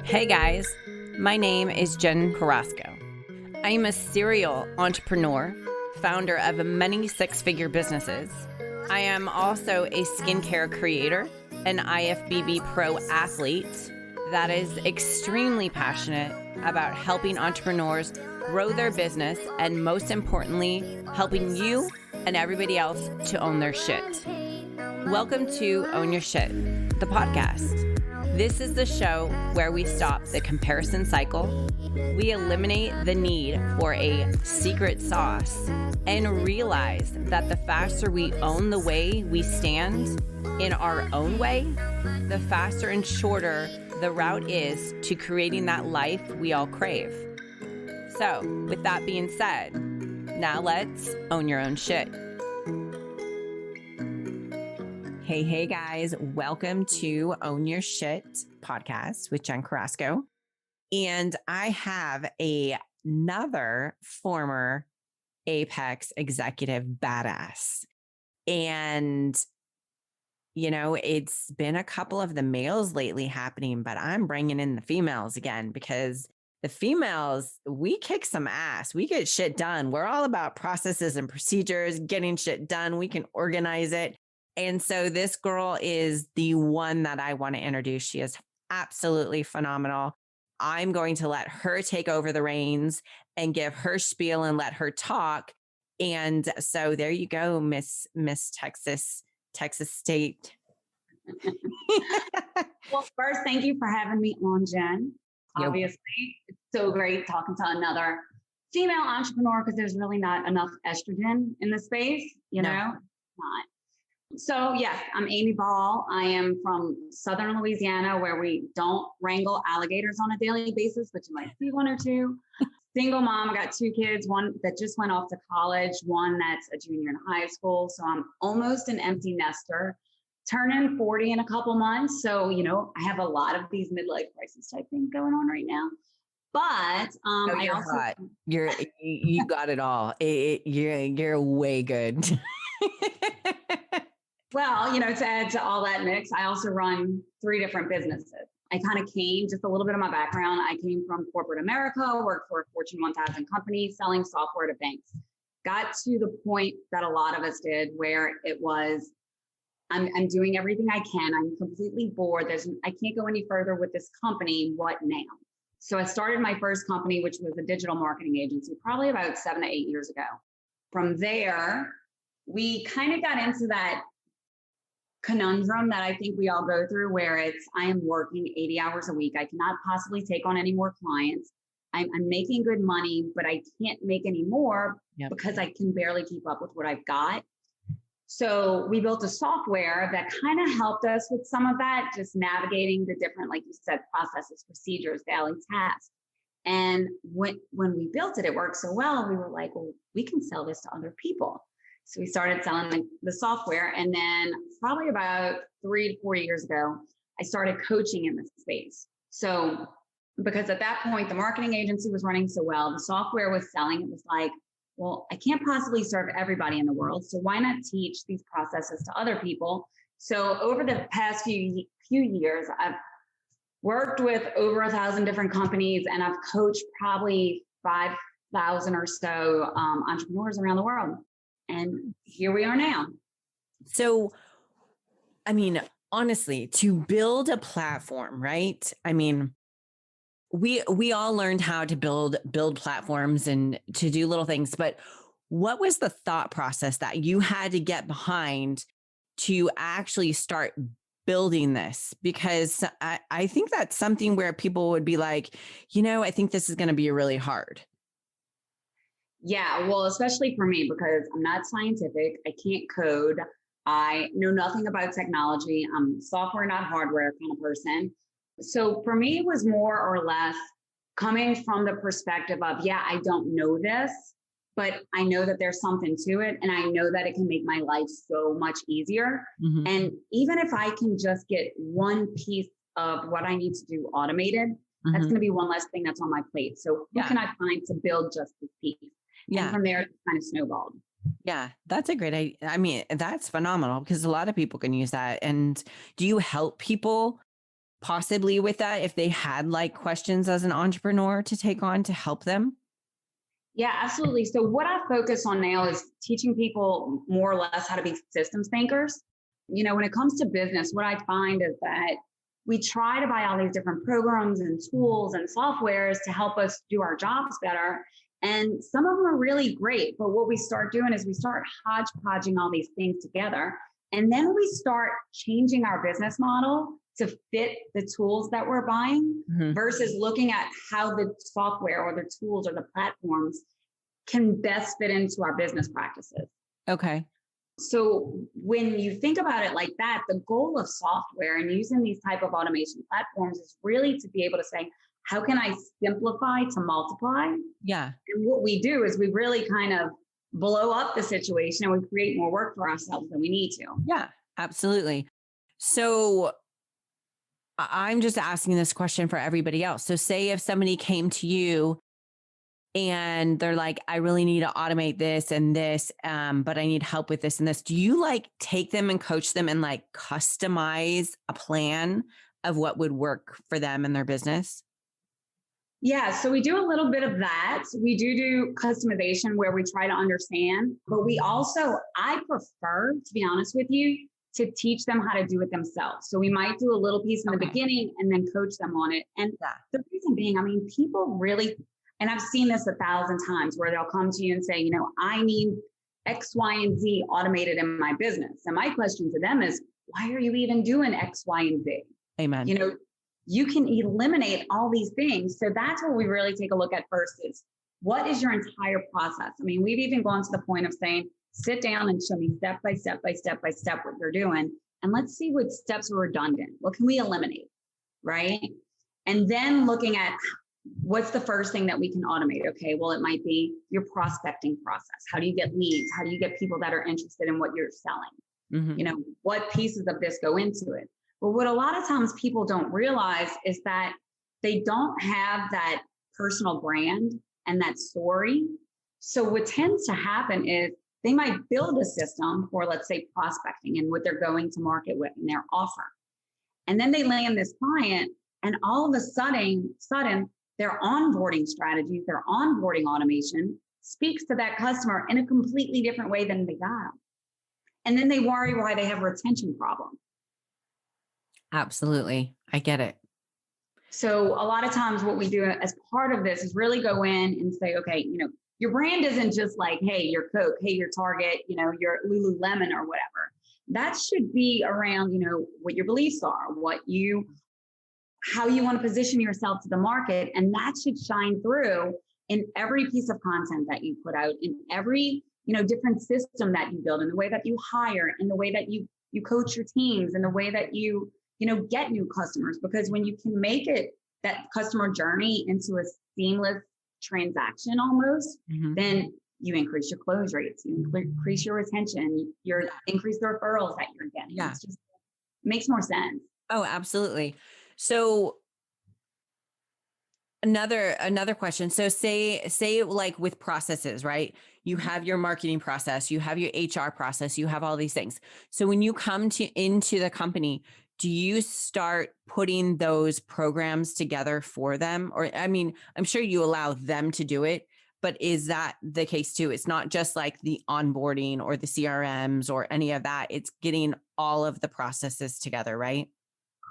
Hey guys, my name is Jen Carrasco. I am a serial entrepreneur, founder of many six-figure businesses. I am also a skincare creator, an IFBB pro athlete that is extremely passionate about helping entrepreneurs grow their business and, most importantly, helping you and everybody else to own their shit. Welcome to Own Your Shit, the podcast. This is the show where we stop the comparison cycle, we eliminate the need for a secret sauce, and realize that the faster we own the way we stand in our own way, the faster and shorter the route is to creating that life we all crave. So, with that being said, now let's own your own shit. Hey guys, welcome to Own Your Shit podcast with Jen Carrasco. And I have another former Apex executive badass. And, you know, it's been a couple of the males lately happening, but I'm bringing in the females again because the females, we kick some ass. We get shit done. We're all about processes and procedures, getting shit done. We can organize it. And so this girl is the one that I want to introduce. She is absolutely phenomenal. I'm going to let her take over the reins and give her spiel and let her talk. And so there you go, Miss Texas State. Well, first, thank you for having me on, Jen. Obviously, it's so great talking to another female entrepreneur because there's really not enough estrogen in the space, not. So yes, I'm Aimee Ball. I am from Southern Louisiana, where we don't wrangle alligators on a daily basis, but you might see one or two. Single mom. I got two kids, one that just went off to college, one that's a junior in high school. So I'm almost an empty nester, turning 40 in a couple months. So, I have a lot of these midlife crisis type things going on right now. But I also hot. You got it all. You're way good. Well, to add to all that mix, I also run 3 different businesses. I kind of came, just a little bit of my background. I came from corporate America, worked for a Fortune 1000 company selling software to banks. Got to the point that a lot of us did where it was, I'm doing everything I can. I'm completely bored. I can't go any further with this company. What now? So I started my first company, which was a digital marketing agency, probably about 7 to 8 years ago. From there, we kind of got into that conundrum that I think we all go through, where it's, I am working 80 hours a week. I cannot possibly take on any more clients. I'm making good money, but I can't make any more because I can barely keep up with what I've got. So we built a software that kind of helped us with some of that, just navigating the different, like you said, processes, procedures, daily tasks. And when we built it, it worked so well. We were like, well, we can sell this to other people. So we started selling the software. And then probably about 3 to 4 years ago, I started coaching in this space. So because at that point, the marketing agency was running so well, the software was selling. It was like, well, I can't possibly serve everybody in the world. So why not teach these processes to other people? So over the past few years, I've worked with over 1,000 different companies, and I've coached probably 5,000 or so entrepreneurs around the world. And here we are now. So, I mean, honestly, to build a platform, right? I mean, we all learned how to build platforms and to do little things, but what was the thought process that you had to get behind to actually start building this? Because I think that's something where people would be like, I think this is going to be really hard. Yeah, well, especially for me, because I'm not scientific. I can't code. I know nothing about technology. I'm software, not hardware kind of person. So for me, it was more or less coming from the perspective of, I don't know this, but I know that there's something to it. And I know that it can make my life so much easier. Mm-hmm. And even if I can just get one piece of what I need to do automated, that's going to be one less thing that's on my plate. So who can I find to build just this piece? And from there, it kind of snowballed. Yeah, that's a great idea. I mean, that's phenomenal because a lot of people can use that. And do you help people possibly with that if they had like questions as an entrepreneur to take on to help them? Yeah, absolutely. So what I focus on now is teaching people more or less how to be systems thinkers. When it comes to business, what I find is that we try to buy all these different programs and tools and softwares to help us do our jobs better. And some of them are really great. But what we start doing is we start hodgepodging all these things together. And then we start changing our business model to fit the tools that we're buying Mhm. versus looking at how the software or the tools or the platforms can best fit into our business practices. Okay. So when you think about it like that, the goal of software and using these type of automation platforms is really to be able to say, how can I simplify to multiply? Yeah. And what we do is we really kind of blow up the situation and we create more work for ourselves than we need to. Yeah, absolutely. So I'm just asking this question for everybody else. So say if somebody came to you and they're like, I really need to automate this and this, but I need help with this and this. Do you like take them and coach them and like customize a plan of what would work for them and their business? Yeah, so we do a little bit of that. We do customization where we try to understand, but we also, I prefer, to be honest with you, to teach them how to do it themselves. So we might do a little piece in the Okay. beginning and then coach them on it. And Yeah. the reason being, I mean, people really, and I've seen this 1,000 times where they'll come to you and say, I need X, Y, and Z automated in my business. And my question to them is, why are you even doing X, Y, and Z? Amen. You know, you can eliminate all these things. So that's what we really take a look at first is what is your entire process? I mean, we've even gone to the point of saying, sit down and show me step by step by step by step what you're doing. And let's see what steps are redundant. What can we eliminate? Right. And then looking at what's the first thing that we can automate? Okay, well, it might be your prospecting process. How do you get leads? How do you get people that are interested in what you're selling? Mhm. What pieces of this go into it? But what a lot of times people don't realize is that they don't have that personal brand and that story. So what tends to happen is they might build a system for, let's say, prospecting and what they're going to market with in their offer. And then they land this client, and all of a sudden, their onboarding strategies, their onboarding automation speaks to that customer in a completely different way than they got them. And then they worry why they have retention problems. Absolutely. I get it. So a lot of times what we do as part of this is really go in and say, okay, your brand isn't just like, hey, your Coke, hey, your Target, your Lululemon or whatever. That should be around, what your beliefs are, how you want to position yourself to the market. And that should shine through in every piece of content that you put out, in every, different system that you build, in the way that you hire, in the way that you coach your teams, in the way that you get new customers. Because when you can make it that customer journey into a seamless transaction almost, Mhm. then you increase your close rates, you increase your retention, you increase the referrals that you're getting. Yeah. It's just makes more sense. Oh, absolutely. So another question. So say like with processes, right? You have your marketing process, you have your HR process, you have all these things. So when you come to into the company, do you start putting those programs together for them? Or I mean, I'm sure you allow them to do it, but is that the case too? It's not just like the onboarding or the CRMs or any of that. It's getting all of the processes together, right?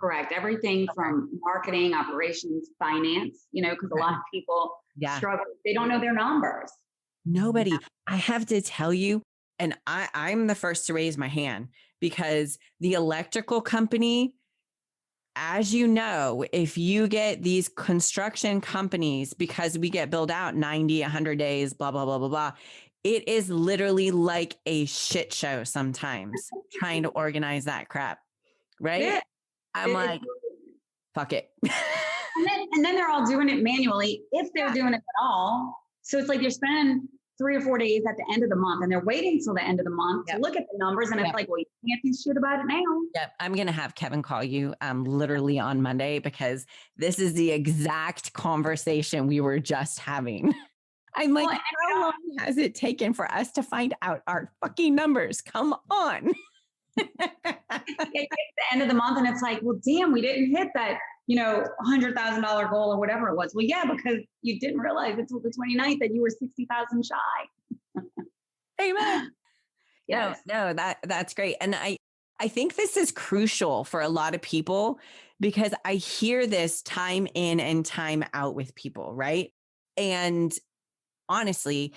Correct. Everything from marketing, operations, finance, because a Okay. lot of people Yeah. struggle. They don't know their numbers. Nobody. I have to tell you, and I'm the first to raise my hand because the electrical company, as you know, if you get these construction companies, because we get billed out 90, 100 days, blah, blah, blah, blah, blah. It is literally like a shit show sometimes trying to organize that crap. Right. Yeah. I'm It, like, it, fuck it. and then they're all doing it manually if they're Yeah. doing it at all. So it's like you're spending 3 or 4 days at the end of the month and they're waiting till the end of the month to Yep. look at the numbers. And it's Yep. like, well, you can't do shit about it now. Yep. I'm going to have Kevin call you literally on Monday because this is the exact conversation we were just having. I'm like, Well, how long has it taken for us to find out our fucking numbers? Come on. it gets the end of the month and it's like, well, damn, we didn't hit that, $100,000 goal or whatever it was. Well, yeah, because you didn't realize until the 29th that you were 60,000 shy. Amen. Yes. No, that's great. And I think this is crucial for a lot of people because I hear this time in and time out with people, right? And honestly,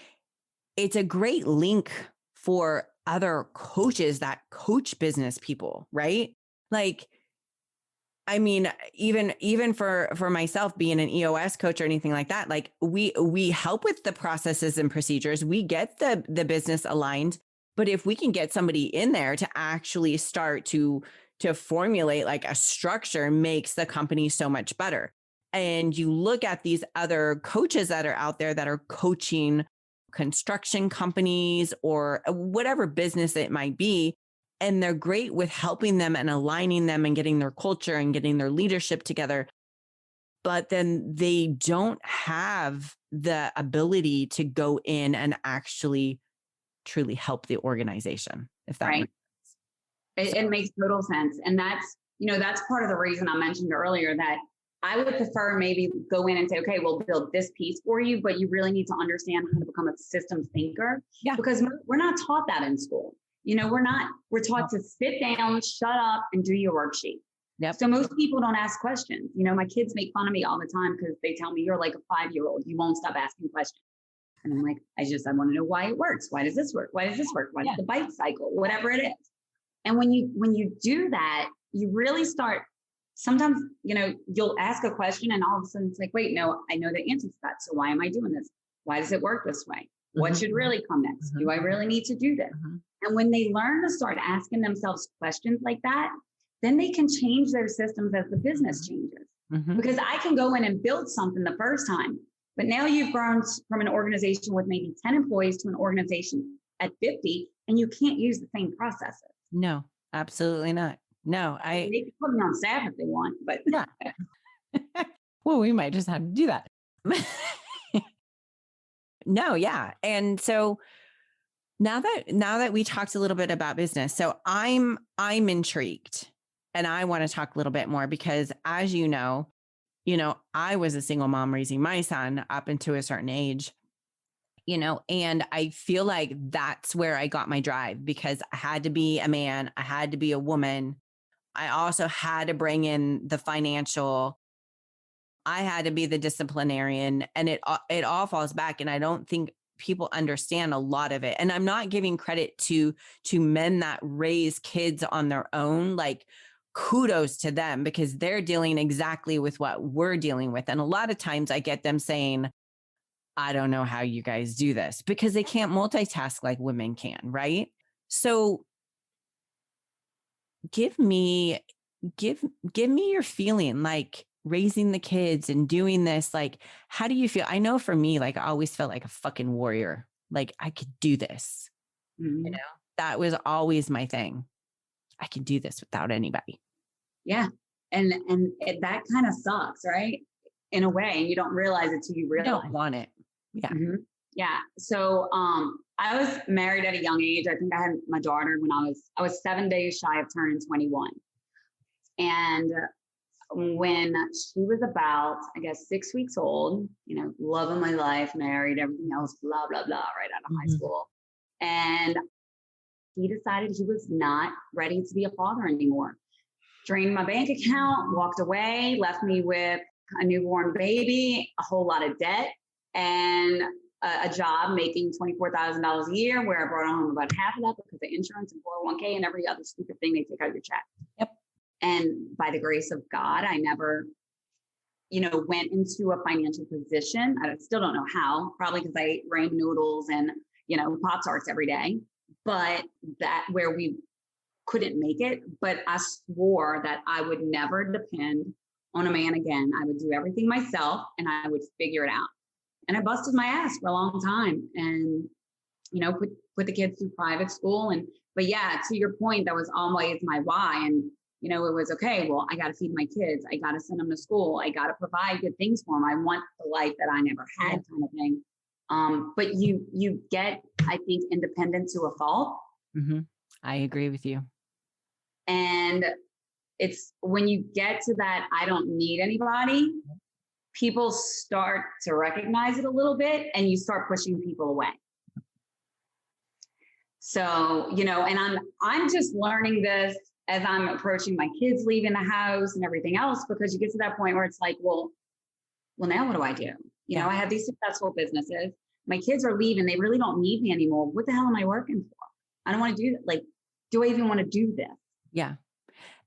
it's a great link for other coaches that coach business people, right? Like, I mean, even for myself being an EOS coach or anything like that, like we help with the processes and procedures. We get the business aligned, but if we can get somebody in there to actually start to formulate like a structure, makes the company so much better. And you look at these other coaches that are out there that are coaching construction companies or whatever business it might be, and they're great with helping them and aligning them and getting their culture and getting their leadership together. But then they don't have the ability to go in and actually truly help the organization, if that Right. makes sense. It makes total sense. And that's part of the reason I mentioned earlier that I would prefer maybe go in and say, okay, we'll build this piece for you, but you really need to understand how to become a systems thinker. Yeah. Because we're not taught that in school. We're taught to sit down, shut up, and do your worksheet. Yep. So most people don't ask questions. My kids make fun of me all the time because they tell me you're like a 5-year-old. You won't stop asking questions. And I'm like, I want to know why it works. Why does this work? Why does this work? Why does the bike cycle? Whatever it is. And when you do that, you really start, sometimes, you'll ask a question and all of a sudden it's like, wait, no, I know the answer to that. So why am I doing this? Why does it work this way? What should really come next? Do I really need to do this? And when they learn to start asking themselves questions like that, then they can change their systems as the business changes. Because I can go in and build something the first time, but now you've grown from an organization with maybe 10 employees to an organization at 50, and you can't use the same processes. No, absolutely not. No, They can put me on staff if they want, but yeah. Well, we might just have to do that. No, yeah. And so now that we talked a little bit about business, so I'm intrigued and I want to talk a little bit more because as you know, I was a single mom raising my son up into a certain age, and I feel like that's where I got my drive because I had to be a man. I had to be a woman. I also had to bring in the financial. I had to be the disciplinarian, and it all falls back. And I don't think people understand a lot of it. And I'm not giving credit to men that raise kids on their own. Like, kudos to them because they're dealing exactly with what we're dealing with. And a lot of times I get them saying, I don't know how you guys do this because they can't multitask like women can, right? So give me your feeling, like raising the kids and doing this. Like, how do you feel? I know for me, like I always felt like a fucking warrior. Like I could do this. That was always my thing. I could do this without anybody. Yeah. And that kind of sucks, right? In a way, and you don't realize it till you realize. You don't want it. Yeah. Yeah. So I was married at a young age. I think I had my daughter when I was 7 days shy of turning 21. And when she was about, I guess, 6 weeks old, love of my life, married, everything else, blah, blah, blah, right out of high school. And he decided he was not ready to be a father anymore. Drained my bank account, walked away, left me with a newborn baby, a whole lot of debt, and a job making $24,000 a year where I brought home about half of that because of insurance and 401k and every other stupid thing they take out of your check. Yep. And by the grace of God, I never, went into a financial position. I still don't know how, probably because I ate ramen noodles and, Pop-Tarts every day, but that where we couldn't make it. But I swore that I would never depend on a man again. I would do everything myself and I would figure it out. And I busted my ass for a long time and, put the kids through private school. But yeah, to your point, that was always my why. And, it was, okay, well, I got to feed my kids. I got to send them to school. I got to provide good things for them. I want the life that I never had kind of thing. But you get, I think, independent to a fault. Mm-hmm. I agree with you. And it's when you get to that, I don't need anybody, people start to recognize it a little bit and you start pushing people away. So, and I'm just learning this as I'm approaching my kids leaving the house and everything else, because you get to that point where it's like, well, now what do I do? I have these successful businesses. My kids are leaving. They really don't need me anymore. What the hell am I working for? I don't want to do that. Like, do I even want to do this? Yeah.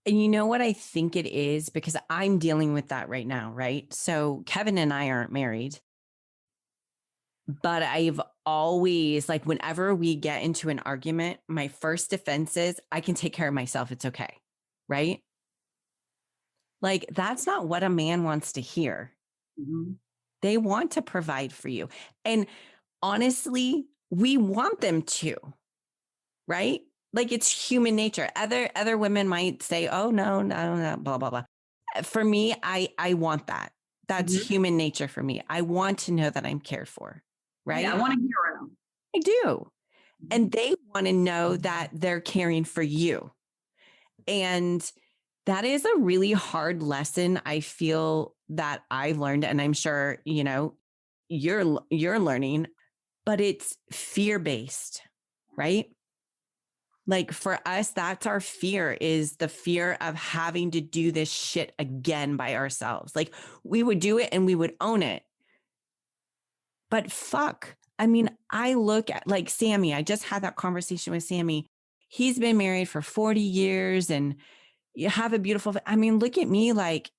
And you know what I think it is? Because I'm dealing with that right now, right? So Kevin and I aren't married, but I've always, like, whenever we get into an argument, my first defense is I can take care of myself. It's okay. Right? Like, that's not what a man wants to hear. Mm-hmm. They want to provide for you. And honestly, we want them to, right? Like, it's human nature. Other women might say, oh, no, blah, blah, blah. For me, I want that. That's human nature for me. I want to know that I'm cared for, right? Yeah, I want a hero. I do. And they want to know that they're caring for you. And that is a really hard lesson, I feel, that I've learned. And I'm sure, you're learning, but it's fear-based, right? Like, for us, that's our fear, is the fear of having to do this shit again by ourselves. Like, we would do it and we would own it. But fuck, I mean, I look at, like, Sammy, I just had that conversation with Sammy. He's been married for 40 years and you have a beautiful, I mean, look at me. Like,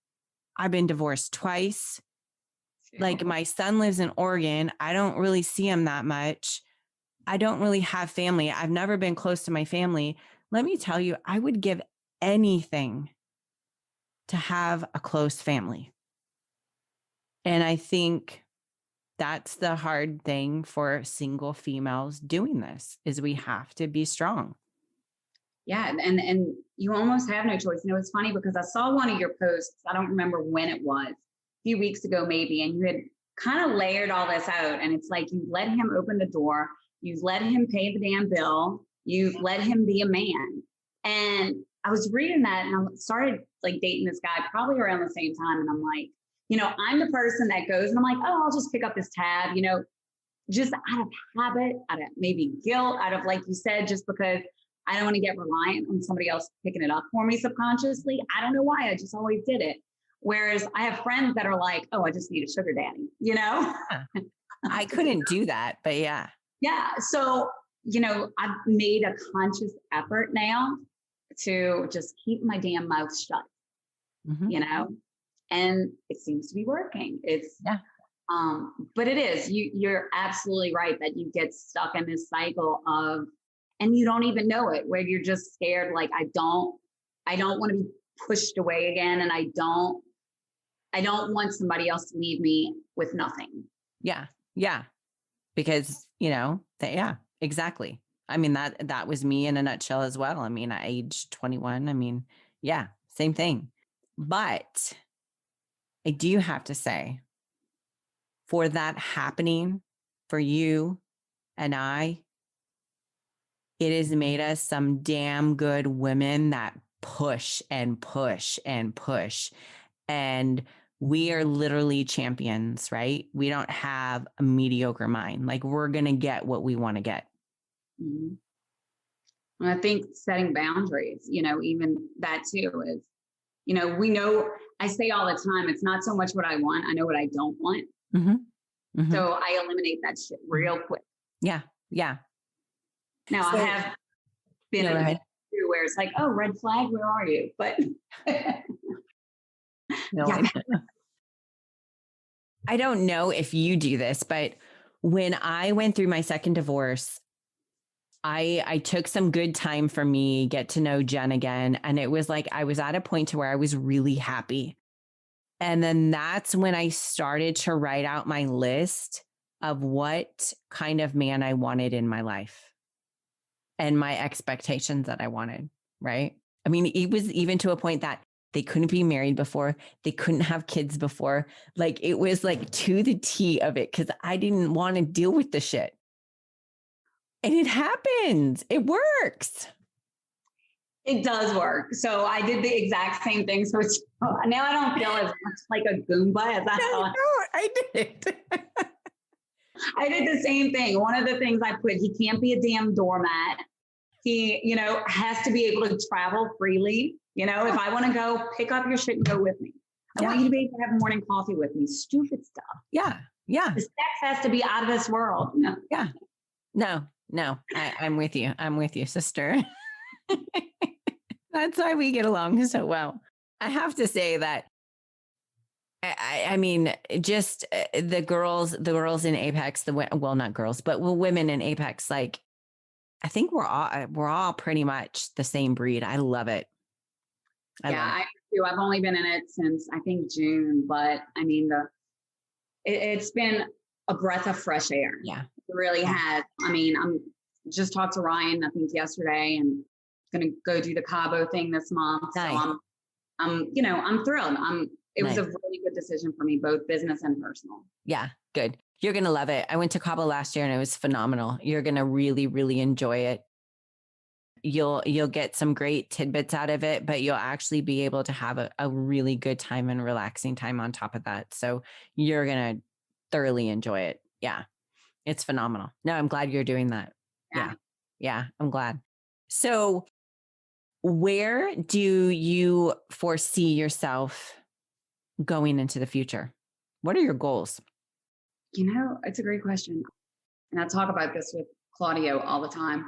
I've been divorced twice. Like, my son lives in Oregon. I don't really see him that much. I don't really have family. I've never been close to my family. Let me tell you, I would give anything to have a close family. And I think that's the hard thing for single females doing this, is we have to be strong. Yeah. And you almost have no choice. It's funny because I saw one of your posts. I don't remember when it was, a few weeks ago, maybe. And you had kind of layered all this out. And it's like, you let him open the door. You've let him pay the damn bill. You've let him be a man. And I was reading that and I started like dating this guy probably around the same time. And I'm like, I'm the person that goes and I'm like, oh, I'll just pick up this tab, just out of habit, out of maybe guilt, out of, like you said, just because I don't want to get reliant on somebody else picking it up for me subconsciously. I don't know why. I just always did it. Whereas I have friends that are like, oh, I just need a sugar daddy, I couldn't do that, but yeah. Yeah. So, I've made a conscious effort now to just keep my damn mouth shut, and it seems to be working. But it is, you're absolutely right that you get stuck in this cycle of, and you don't even know it, where you're just scared. Like, I don't want to be pushed away again. And I don't want somebody else to leave me with nothing. Yeah. Yeah. Because, yeah, exactly. I mean, that was me in a nutshell as well. I mean, at age 21, I mean, yeah, same thing. But I do have to say, for that happening for you and I, it has made us some damn good women that push and push and push. And we are literally champions, right? We don't have a mediocre mind. Like, we're going to get what we want to get. Mm-hmm. And I think setting boundaries, even that too is, we know, I say all the time, it's not so much what I want. I know what I don't want. Mm-hmm. Mm-hmm. So I eliminate that shit real quick. Yeah. Yeah. Now, I have been in a where it's like, oh, red flag, where are you? But no, yeah. I don't know if you do this, but when I went through my second divorce, I took some good time for me, get to know Jen again. And it was like, I was at a point to where I was really happy. And then that's when I started to write out my list of what kind of man I wanted in my life and my expectations that I wanted. Right. I mean, it was even to a point that They couldn't be married before. They couldn't have kids before. Like it was like to the T of it because I didn't want to deal with the shit. And it happens. It works. It does work. So I did the exact same thing. So now I don't feel as much like a Goomba as I thought. No, I did. I did the same thing. One of the things I put, he can't be a damn doormat. He, has to be able to travel freely. If I want to go, pick up your shit and go with me. I want you to be able to have morning coffee with me. Stupid stuff. Yeah. Yeah. The sex has to be out of this world. No. Yeah. No. I'm with you. I'm with you, sister. That's why we get along so well. I have to say that I mean, just the girls in Apex, not girls, but women in Apex, like, I think we're all pretty much the same breed. I love it. I do. I've only been in it since I think June, but I mean, it's been a breath of fresh air. Yeah, it really has. I mean, I'm just talked to Ryan, I think yesterday, and going to go do the Cabo thing this month. Nice. So I'm thrilled. It was a really good decision for me, both business and personal. Yeah, good. You're going to love it. I went to Cabo last year and it was phenomenal. You're going to really, really enjoy it. You'll get some great tidbits out of it, but you'll actually be able to have a really good time and relaxing time on top of that. So you're going to thoroughly enjoy it. Yeah, it's phenomenal. No, I'm glad you're doing that. Yeah, I'm glad. So where do you foresee yourself going into the future? What are your goals? It's a great question. And I talk about this with Claudio all the time.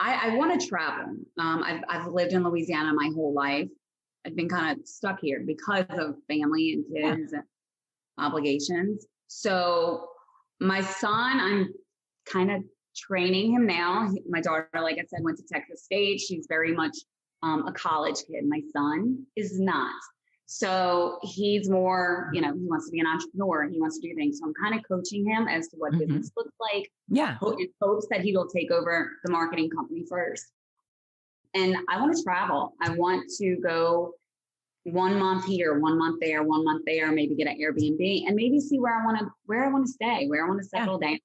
I want to travel. I've lived in Louisiana my whole life. I've been kind of stuck here because of family and kids and obligations. So my son, I'm kind of training him now. My daughter, like I said, went to Texas State. She's very much a college kid. My son is not. So he's more, he wants to be an entrepreneur. He wants to do things. So I'm kind of coaching him as to what business looks like. Yeah. In hopes that he will take over the marketing company first. And I want to travel. I want to go 1 month here, 1 month there, 1 month there, maybe get an Airbnb and maybe see where I want to stay, where I want to settle down.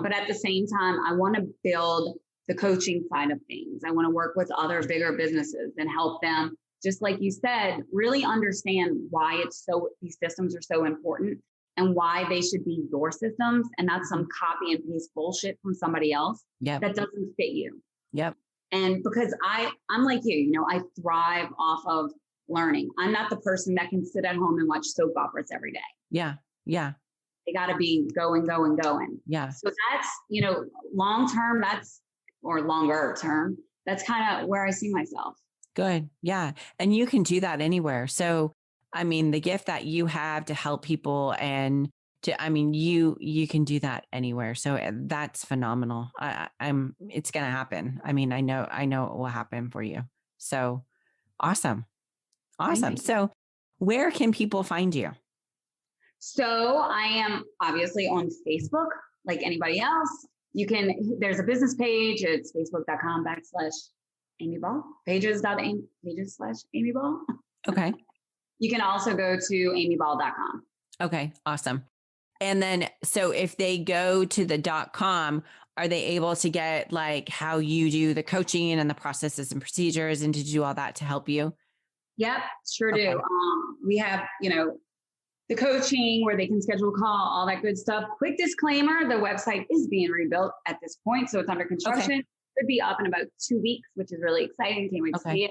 But at the same time, I want to build the coaching side of things. I want to work with other bigger businesses and help them, just like you said, really understand why these systems are so important and why they should be your systems and not some copy and paste bullshit from somebody else that doesn't fit you. Yep. And because I'm like you, I thrive off of learning. I'm not the person that can sit at home and watch soap operas every day. Yeah. Yeah. They got to be going. Yeah. So that's, long term, or longer term, that's kind of where I see myself. Good. Yeah. And you can do that anywhere. So, I mean, the gift that you have to help people and you can do that anywhere. So that's phenomenal. It's going to happen. I mean, I know it will happen for you. So awesome. So where can people find you? So I am obviously on Facebook, like anybody else. There's a business page. It's facebook.com/Aimee Ball, pages/Aimee Ball. Okay. You can also go to aimeeball.com. Okay. Awesome. And then, so if they go to the .com, are they able to get like how you do the coaching and the processes and procedures and to do all that to help you? Yep, sure do. We have, the coaching where they can schedule a call, all that good stuff. Quick disclaimer, the website is being rebuilt at this point. So it's under construction. Okay. Could be up in about 2 weeks, which is really exciting. Can't wait to see it.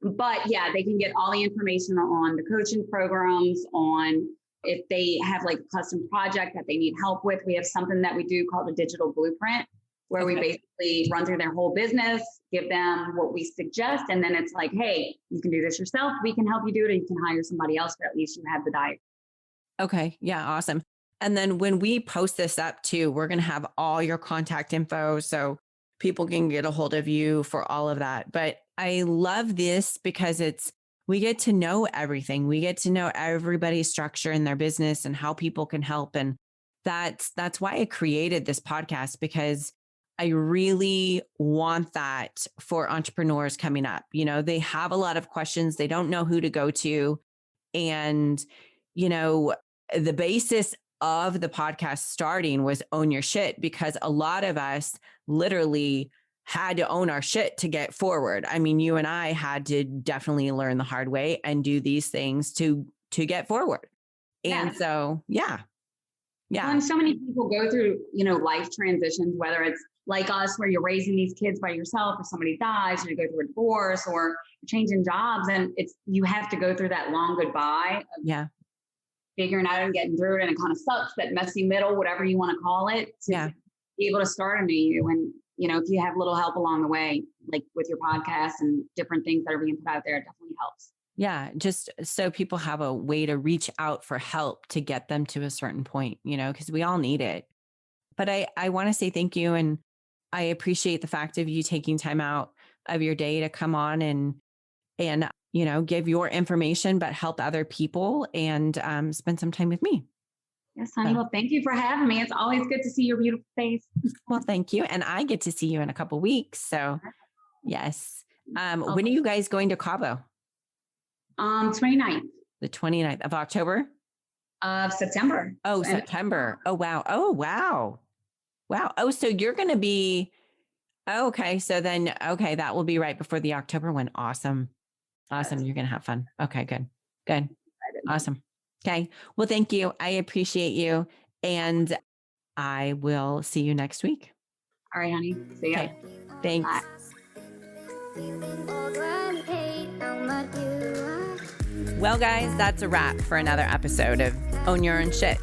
But yeah, they can get all the information on the coaching programs, on if they have like a custom project that they need help with. We have something that we do called a digital blueprint, where we basically run through their whole business, give them what we suggest. And then it's like, hey, you can do this yourself. We can help you do it. Or you can hire somebody else, but at least you have the diet. Okay. Yeah. Awesome. And then when we post this up too, we're going to have all your contact info so people can get a hold of you for all of that. But I love this because we get to know everything. We get to know everybody's structure in their business and how people can help. And that's why I created this podcast, because I really want that for entrepreneurs coming up. They have a lot of questions. They don't know who to go to. And, the basis of the podcast starting was own your shit, because a lot of us literally had to own our shit to get forward. I mean, you and I had to definitely learn the hard way and do these things to get forward. And so, yeah. Well, and so many people go through, life transitions, whether it's like us, where you're raising these kids by yourself, or somebody dies, or you go through a divorce, or you're changing jobs, and you have to go through that long goodbye of figuring out and getting through it. And it kind of sucks, that messy middle, whatever you want to call it, to be able to start anew. And, if you have little help along the way, like with your podcast and different things that are being put out there, it definitely helps. Yeah. Just so people have a way to reach out for help to get them to a certain point, because we all need it. But I want to say thank you. And I appreciate the fact of you taking time out of your day to come on and give your information, but help other people and spend some time with me. Yes, honey. Well, thank you for having me. It's always good to see your beautiful face. Well, thank you. And I get to see you in a couple of weeks. So yes. When are you guys going to Cabo? 29th. The 29th of October? Of September. Oh, September. Oh, wow. Oh, wow. Wow. Oh, so you're going to be, okay. So then, that will be right before the October one. Awesome. Awesome. You're going to have fun. Okay, good. Good. Awesome. Okay. Well, thank you. I appreciate you. And I will see you next week. All right, honey. See ya. Okay. Thanks. Bye. Well, guys, that's a wrap for another episode of Own Your Own Shit.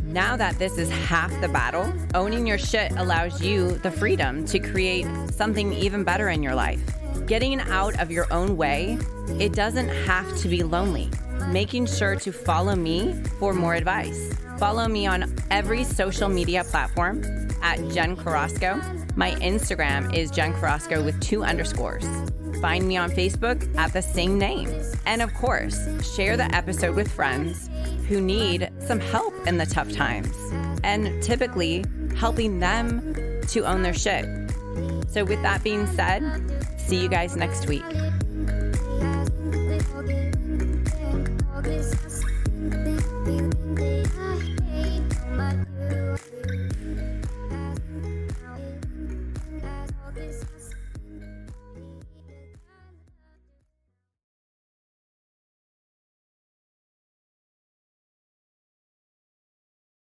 Now that this is half the battle, owning your shit allows you the freedom to create something even better in your life. Getting out of your own way, it doesn't have to be lonely. Making sure to follow me for more advice. Follow me on every social media platform at Jen Carrasco. My Instagram is Jen Carrasco with 2 underscores. Find me on Facebook at the same name. And of course, share the episode with friends who need some help in the tough times, and typically helping them to own their shit. So with that being said, see you guys next week.